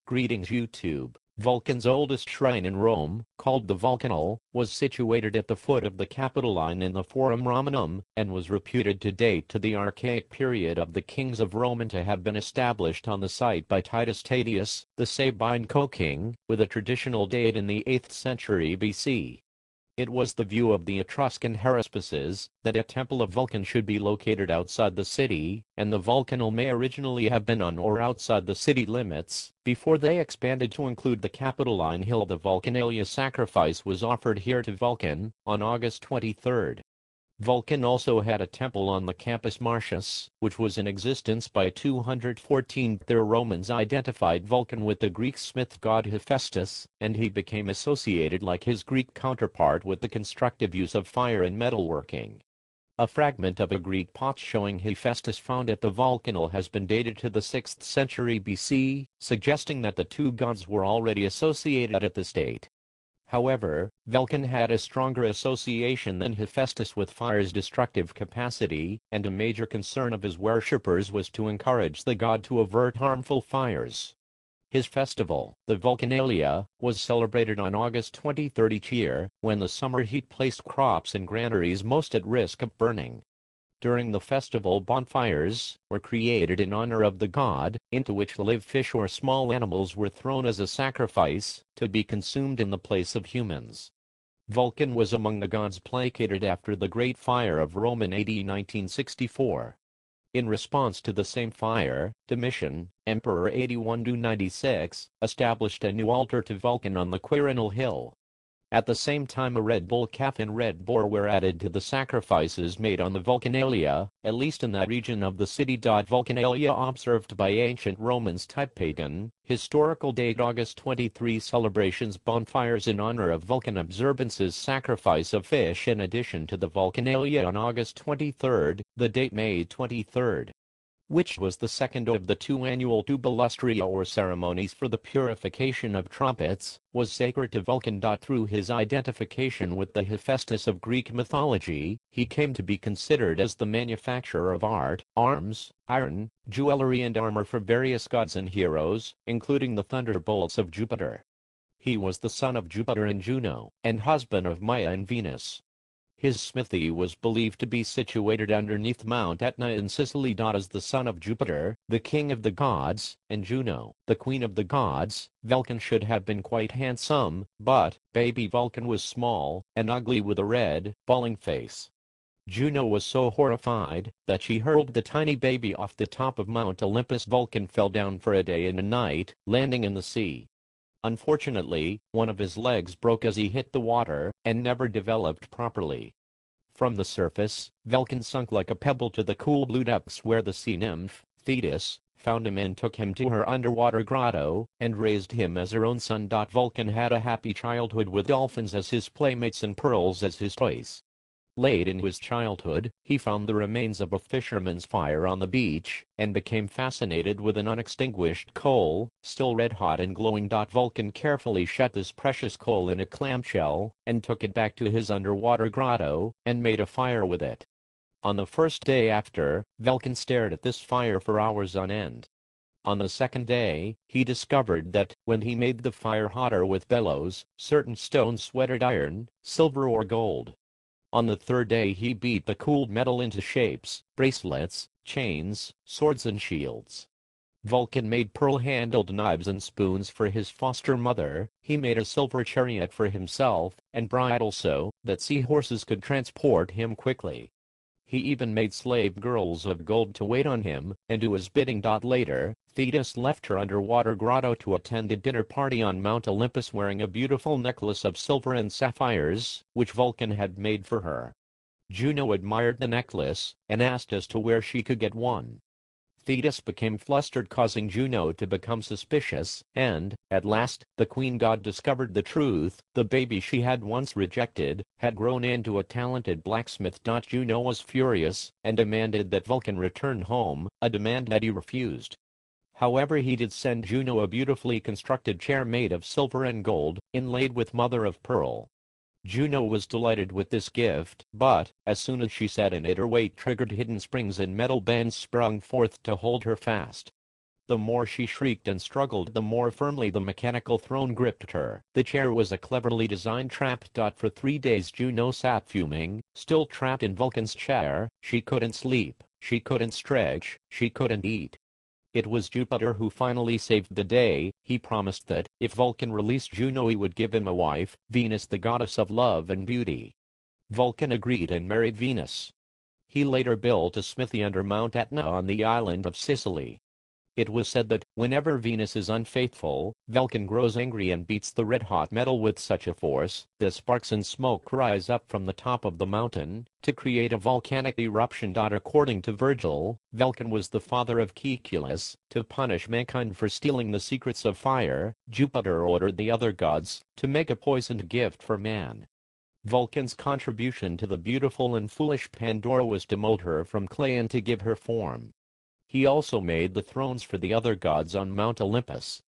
Greetings YouTube. Vulcan's oldest shrine in Rome, called the Vulcanal, was situated at the foot of the Capitoline in the Forum Romanum, and was reputed to date to the archaic period of the kings of Rome and to have been established on the site by Titus Tatius, the Sabine co-king, with a traditional date in the 8th century BC. It was the view of the Etruscan haruspices that a temple of Vulcan should be located outside the city, and the Vulcanal may originally have been on or outside the city limits, before they expanded to include the Capitoline Hill. The Vulcanalia sacrifice was offered here to Vulcan, on August 23. Vulcan also had a temple on the Campus Martius, which was in existence by 214. The Romans identified Vulcan with the Greek smith god Hephaestus, and he became associated like his Greek counterpart with the constructive use of fire in metalworking. A fragment of a Greek pot showing Hephaestus found at the Vulcanal has been dated to the 6th century BC, suggesting that the two gods were already associated at this date. However, Vulcan had a stronger association than Hephaestus with fire's destructive capacity, and a major concern of his worshippers was to encourage the god to avert harmful fires. His festival, the Vulcanalia, was celebrated on August 23 each year, when the summer heat placed crops and granaries most at risk of burning. During the festival, bonfires were created in honor of the god, into which live fish or small animals were thrown as a sacrifice, to be consumed in the place of humans. Vulcan was among the gods placated after the Great Fire of Rome in AD 1964. In response to the same fire, Domitian, Emperor 81–96, established a new altar to Vulcan on the Quirinal Hill. At the same time, a red bull calf and red boar were added to the sacrifices made on the Vulcanalia, at least in that region of the city. Vulcanalia observed by ancient Romans type pagan, historical date August 23 celebrations bonfires in honor of Vulcan observances sacrifice of fish in addition to the Vulcanalia on August 23, the date May 23. Which was the second of the two annual tubalustria or ceremonies for the purification of trumpets, was sacred to Vulcan. Through his identification with the Hephaestus of Greek mythology, he came to be considered as the manufacturer of art, arms, iron, jewelry and armor for various gods and heroes, including the thunderbolts of Jupiter. He was the son of Jupiter and Juno, and husband of Maia and Venus. His smithy was believed to be situated underneath Mount Etna in Sicily. As the son of Jupiter, the king of the gods, and Juno, the queen of the gods, Vulcan should have been quite handsome, but baby Vulcan was small and ugly with a red, bawling face. Juno was so horrified that she hurled the tiny baby off the top of Mount Olympus. Vulcan fell down for a day and a night, landing in the sea. Unfortunately, one of his legs broke as he hit the water, and never developed properly. From the surface, Vulcan sunk like a pebble to the cool blue depths, where the sea nymph, Thetis, found him and took him to her underwater grotto, and raised him as her own son. Vulcan had a happy childhood with dolphins as his playmates and pearls as his toys. Late in his childhood, he found the remains of a fisherman's fire on the beach, and became fascinated with an unextinguished coal, still red-hot and glowing. Vulcan carefully shut this precious coal in a clamshell, and took it back to his underwater grotto, and made a fire with it. On the first day after, Vulcan stared at this fire for hours on end. On the second day, he discovered that, when he made the fire hotter with bellows, certain stones sweated iron, silver or gold. On the third day he beat the cooled metal into shapes, bracelets, chains, swords and shields. Vulcan made pearl-handled knives and spoons for his foster mother. He made a silver chariot for himself, and bridles so that seahorses could transport him quickly. He even made slave girls of gold to wait on him, and do his bidding. Later, Thetis left her underwater grotto to attend a dinner party on Mount Olympus wearing a beautiful necklace of silver and sapphires, which Vulcan had made for her. Juno admired the necklace, and asked as to where she could get one. Thetis became flustered, causing Juno to become suspicious, and, at last, the queen god discovered the truth. The baby she had once rejected had grown into a talented blacksmith. Juno was furious, and demanded that Vulcan return home, a demand that he refused. However, he did send Juno a beautifully constructed chair made of silver and gold, inlaid with mother of pearl. Juno was delighted with this gift, but, as soon as she sat in it, her weight triggered hidden springs and metal bands sprung forth to hold her fast. The more she shrieked and struggled, the more firmly the mechanical throne gripped her. The chair was a cleverly designed trap. For 3 days Juno sat fuming, still trapped in Vulcan's chair. She couldn't sleep, she couldn't stretch, she couldn't eat. It was Jupiter who finally saved the day. He promised that, if Vulcan released Juno, he would give him a wife, Venus, the goddess of love and beauty. Vulcan agreed and married Venus. He later built a smithy under Mount Etna on the island of Sicily. It was said that, whenever Venus is unfaithful, Vulcan grows angry and beats the red-hot metal with such a force that sparks and smoke rise up from the top of the mountain, to create a volcanic eruption. According to Virgil, Vulcan was the father of Caeculus. To punish mankind for stealing the secrets of fire, Jupiter ordered the other gods to make a poisoned gift for man. Vulcan's contribution to the beautiful and foolish Pandora was to mold her from clay and to give her form. He also made the thrones for the other gods on Mount Olympus.